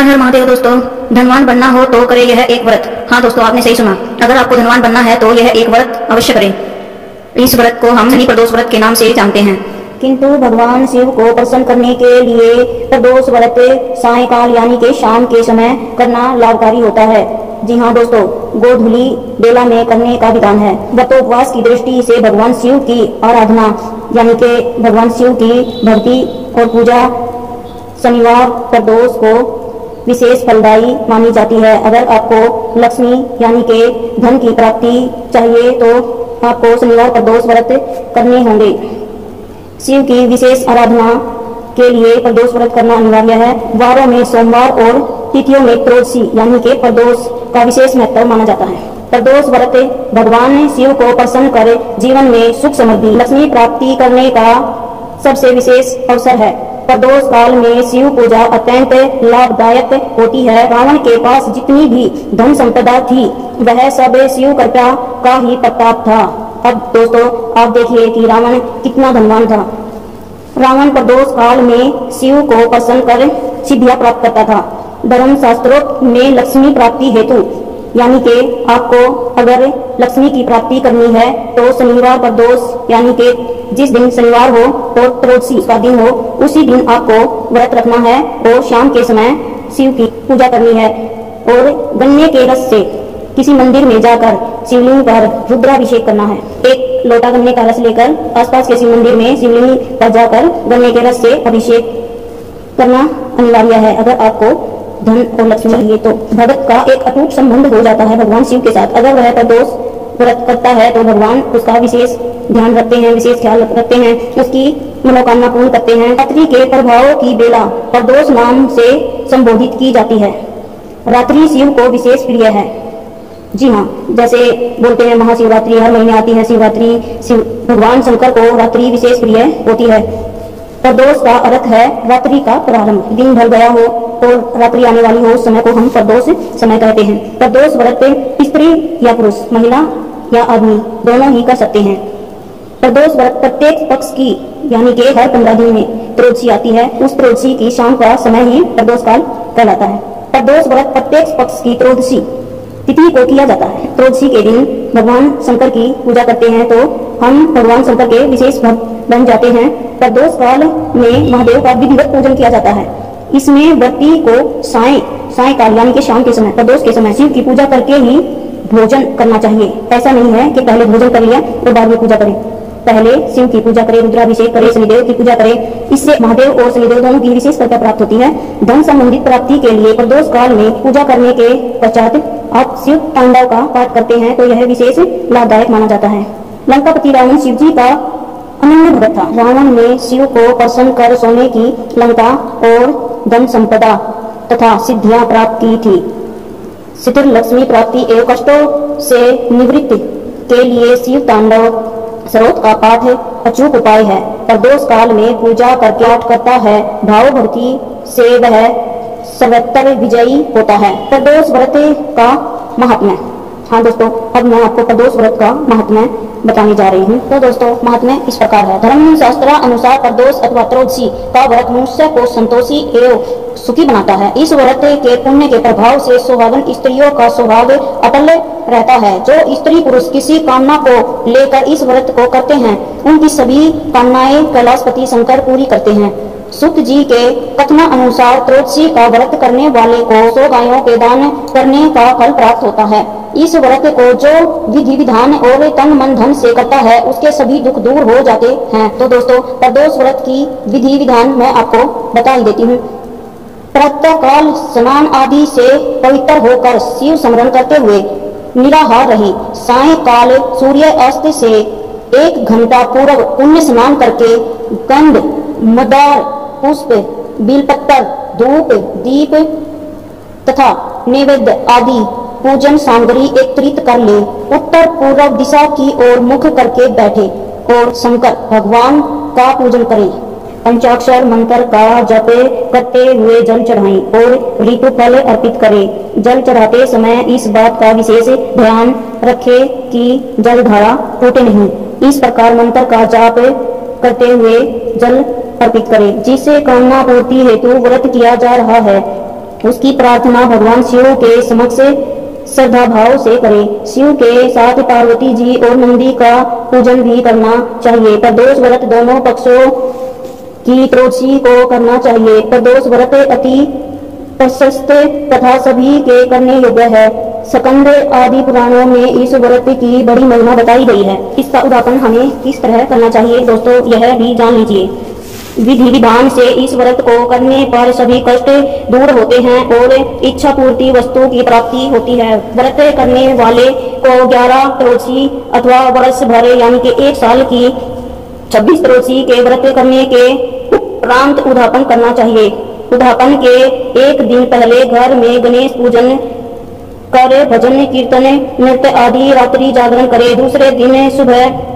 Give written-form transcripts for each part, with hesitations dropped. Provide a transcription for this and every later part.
हर हर महादेव। दोस्तों, धनवान बनना हो तो करे यह एक व्रत। हाँ दोस्तों, आपने सही सुना। अगर आपको धनवान बनना है तो यह एक व्रत अवश्य करें। इस व्रत को हम शनि प्रदोष व्रत के नाम से जानते हैं, किंतु भगवान शिव को प्रसन्न करने के लिए प्रदोष व्रत सायंकाल यानी कि शाम के समय करना लाभकारी होता है। जी हाँ दोस्तों, गोधूली बेला में करने का विधान है। व्रतोपवास की दृष्टि से भगवान शिव की आराधना यानी कि भगवान शिव की भक्ति और पूजा शनिवार प्रदोष को विशेष फलदायी मानी जाती है। अगर आपको लक्ष्मी यानी कि धन की प्राप्ति चाहिए तो आपको शनिवार प्रदोष व्रत करने होंगे। शिव की विशेष आराधना के लिए प्रदोष व्रत करना अनिवार्य है। वारों में सोमवार और तिथियों में त्रयोदशी यानी कि प्रदोष का विशेष महत्व माना जाता है। प्रदोष व्रत भगवान शिव को प्रसन्न कर जीवन में सुख समृद्धि लक्ष्मी प्राप्ति करने का सबसे विशेष अवसर है। प्रदोष काल में शिव पूजा अत्यंत लाभदायक होती है। रावण के पास जितनी भी धन संपदा थी वह सब शिव कृपा का ही प्रताप था। अब दोस्तों आप देखिए कि रावण कितना धनवान था। रावण प्रदोष काल में शिव को प्रसन्न कर सिद्धियां प्राप्त करता था। धर्म शास्त्रों में लक्ष्मी प्राप्ति हेतु यानी कि आपको अगर लक्ष्मी की प्राप्ति करनी है तो शनिवार प्रदोष यानी कि जिस दिन शनिवार हो और त्रयोदशी का दिन हो उसी दिन आपको व्रत रखना है और शाम के समय शिव की पूजा करनी है। और गन्ने के रस से किसी मंदिर में जाकर शिवलिंग पर रुद्राभिषेक करना है। एक लोटा गन्ने का रस लेकर आसपास के शिव मंदिर में शिवलिंग पर जाकर गन्ने के रस से अभिषेक करना अनिवार्य है। अगर आपको धन और लक्ष्मी चाहिए तो भगत का एक अटूट संबंध हो जाता है भगवान शिव के साथ। अगर वह प्रदोष व्रत करता है तो भगवान उसका विशेष ध्यान रखते हैं, विशेष ख्याल रखते हैं, उसकी मनोकामना पूर्ण करते हैं। रात्रि के प्रभाव की बेला प्रदोष नाम से संबोधित की जाती है। रात्रि शिव को विशेष प्रिय है। जी हाँ, जैसे बोलते हैं महाशिवरात्रि हर महीने आती है शिवरात्रि, भगवान शंकर को रात्रि विशेष प्रिय होती है। प्रदोष का अर्थ है रात्रि का प्रारंभ। दिन ढल गया हो और रात्रि आने वाली हो उस समय को हम प्रदोष समय कहते हैं। प्रदोष व्रत स्त्री या पुरुष, महिला या आदमी दोनों ही कर सकते हैं। प्रदोष व्रत प्रत्येक पक्ष की यानी कि हर 15 दिन में त्रयोदशी आती है। उस त्रयोदशी की शाम का समय ही प्रदोष काल कहलाता है। प्रदोष व्रत प्रत्येक पक्ष की त्रयोदशी तिथि को किया जाता है। त्रयोदशी के दिन भगवान शंकर की पूजा करते हैं तो हम भगवान शंकर के विशेष भक्त बन जाते हैं। प्रदोष काल में महादेव का विधिवत पूजन किया जाता है। इसमें व्रती को सायंकाल यानी कि शाम के समय प्रदोष के समय शिव की पूजा करके ही भोजन करना चाहिए। ऐसा नहीं है कि पहले भोजन कर लिया और बाद में पूजा करें। पहले शिव की पूजा करें, रुद्राभिषेक करें, शनिदेव की पूजा करें। इससे महादेव और शनिदेव दोनों की विशेष कृपा प्राप्त होती है। धन संबंधित प्राप्ति के लिए प्रदोष काल में पूजा करने के पश्चात आप शिव तांडव का पाठ करते हैं तो यह विशेष लाभदायक माना जाता है। लंकापति रावण शिव जी का अनन्य भक्त था। रावण ने शिव को प्रसन्न कर सोने की लंका और धन संपदा तथा सिद्धियां प्राप्त की थी। शीघ्र लक्ष्मी प्राप्ति एवं कष्टों से निवृत्ति के लिए शिव तांडव स्रोत का पाठ अचूक उपाय है। प्रदोष काल में पूजा करके पाठ करता है भाव भक्ति से वह सर्वत्र विजयी होता है। प्रदोष व्रत का महात्म्य। हाँ दोस्तों, अब मैं आपको प्रदोष व्रत का महात्म्य बताने जा रही हूँ। तो दोस्तों महात्म्य इस प्रकार है। धर्म शास्त्र अनुसार प्रदोष अथवा त्रयोदशी का व्रत मनुष्य को संतोषी एवं सुखी बनाता है। इस व्रत के पुण्य के प्रभाव से सुहागन स्त्रियों का स्वभाव अटल रहता है। जो स्त्री पुरुष किसी कामना को लेकर इस व्रत को करते हैं उनकी सभी कामनाएं कैलाशपति शंकर पूरी करते हैं। सुत जी के कथना अनुसार त्रयोदशी का व्रत करने वाले को 100 गायों के दान करने का फल प्राप्त होता है। इस व्रत को जो विधि विधान और तन मन धन से करता है उसके सभी दुख दूर हो जाते हैं। तो दोस्तों प्रदोष व्रत की विधि विधान मैं आपको बता ही देती हूँ। प्रातः काल स्नान आदि से पवित्र होकर शिव स्मरण करते हुए निराहार रहे। सायंकाल सूर्य अस्त से 1 घंटा पूर्व पुण्य स्नान करके गंध मदार पुष्प बेलपत्र धूप दीप तथा नैवेद्य आदि पूजन सामग्री एकत्रित कर ले। उत्तर पूर्व दिशा की ओर मुख करके बैठे और शंकर भगवान का पूजन करें। पंचाक्षर मंत्र का जप करते हुए जल चढ़ाएं और ऋतु फल अर्पित करें। जल चढ़ाते समय इस बात का विशेष ध्यान रखें कि जल धारा टूटे नहीं। इस प्रकार मंत्र का जाप करते हुए जल अर्पित करें। जिससे कामना पूर्ति हेतु व्रत किया जा रहा है उसकी प्रार्थना भगवान शिव के समक्ष श्रद्धा भाव से करें। शिव के साथ पार्वती जी और नंदी का पूजन भी करना चाहिए। प्रदोष व्रत दोनों पक्षों की त्रयोदशी को करना चाहिए। प्रदोष व्रत अति प्रशस्त तथा सभी के करने योग्य है। स्कंद आदि पुराणों में इस व्रत की बड़ी महिमा बताई गई है। इसका उद्यापन हमें किस तरह करना चाहिए दोस्तों, यह भी जान लीजिए। विधि विधान से इस व्रत को करने पर सभी कष्ट दूर होते हैं और इच्छा पूर्ति वस्तु की प्राप्ति होती है। व्रत करने वाले को 11 त्रयोदशी अथवा वर्ष भर यानी कि 1 साल की 26 त्रयोदशी के व्रत करने के उपरांत उद्यापन करना चाहिए। उद्यापन के 1 दिन पहले घर में गणेश पूजन कर भजन कीर्तन नृत्य आदि रात्रि जागरण करे। दूसरे दिन सुबह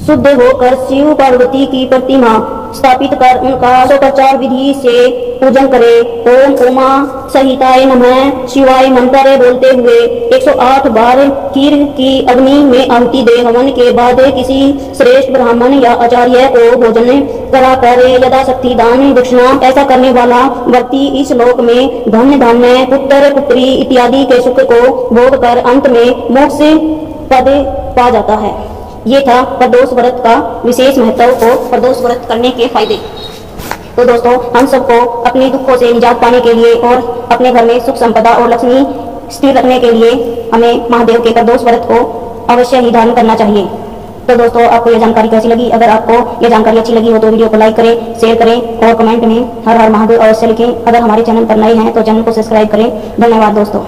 शुद्ध होकर शिव पार्वती की प्रतिमा स्थापित कर उनका षोडशोपचार विधि से पूजन करे। ओम उमा सहिताय नमः शिवाय मंत्र बोलते हुए 108 बार खीर की अग्नि में आहुति दे। हवन के बाद किसी श्रेष्ठ ब्राह्मण या आचार्य को भोजन कराकर यथाशक्ति दान दक्षिणा। ऐसा करने वाला व्यक्ति इस लोक में धन धान्य पुत्र पुत्री इत्यादि के सुख को भोग कर अंत में मोक्ष पद पा जाता है। ये था प्रदोष व्रत का विशेष महत्व और प्रदोष व्रत करने के फायदे। तो दोस्तों, हम सबको अपने दुखों से निजात पाने के लिए और अपने घर में सुख संपदा और लक्ष्मी स्थिर रखने के लिए हमें महादेव के प्रदोष व्रत को अवश्य ही धारण करना चाहिए। तो दोस्तों, आपको यह जानकारी कैसी लगी? अगर आपको यह जानकारी अच्छी लगी हो तो वीडियो को लाइक करें, शेयर करें और कमेंट में हर हर महादेव अवश्य लिखें। अगर हमारे चैनल पर नए हैं तो चैनल को सब्सक्राइब करें। धन्यवाद दोस्तों।